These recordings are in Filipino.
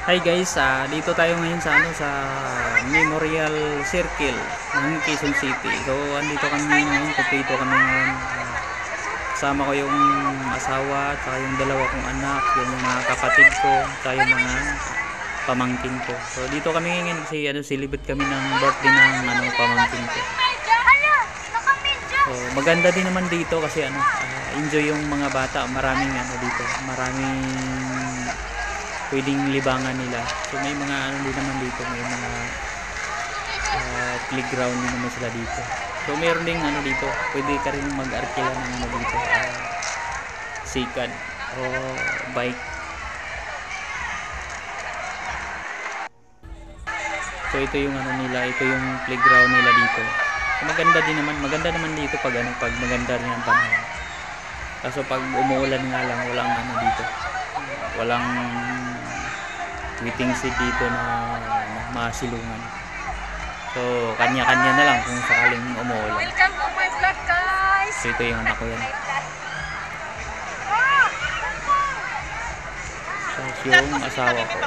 Hi guys, dito tayo ngayon sa sa Memorial Circle ng Quezon City. So andito kami ngayon, kumpleto kami ngayon. Kasama ko yung asawa, at yung dalawa kong anak, yung mga kapatid ko, at yung mga pamangkin ko. So dito kami ngayon kasi celebrate kami ng birthday ng pamangkin ko. So maganda din naman dito kasi enjoy yung mga bata, maraming dito, maraming pwedeng libangan nila. So may mga din naman dito, may mga playground din naman sila dito. So meron ding dito, pwede ka rin mag-arkila ng dito, sikad o bike. So ito yung nila, ito yung playground nila dito. So maganda din naman, maganda naman dito pag pag maganda rin ang panahon. Kaso pag umuulan nga lang, walang dito, walang waiting seat dito na masilungan. So kanya-kanya na lang kung sakaling umuulan. Welcome to my vlog, guys. So ito yung anak ko yan. So yung asawa ko,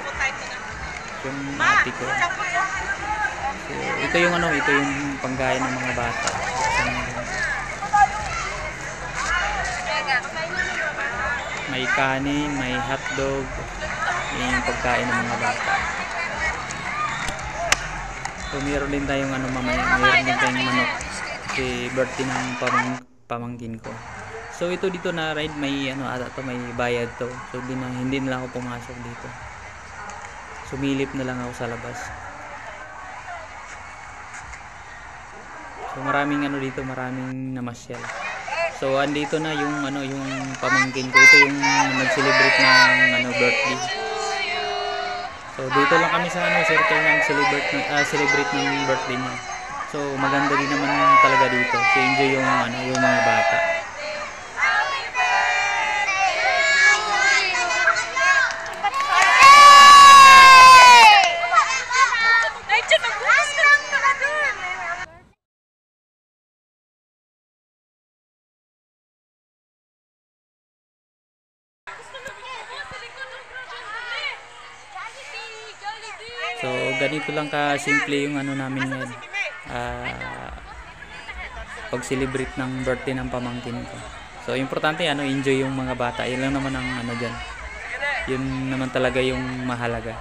yung ate ko. So ito yung ito yung panggain ng mga bata. May kanin, may hotdog, yung pagkain ng mga bata. So meron din tayong mamaya, meron din tayong manok si birthday ng pamangkin ko. So ito dito na ride, may may bayad to. So hindi na lang ako pumasok dito. Sumilip na lang ako sa labas. So maraming dito, maraming namasyal. So andito na yung yung pamangkin ko. Ito yung nag-celebrate ng birthday. So dito lang kami sa circle ng celebrate ng birthday niya. So maganda din naman talaga dito. So enjoy yung yung mga bata. So ganito lang ka simple yung namin ngayon, pag celebrate ng birthday ng pamangkin ko. So importante enjoy yung mga bata. Yun lang naman ang diyan. Yun naman talaga yung mahalaga.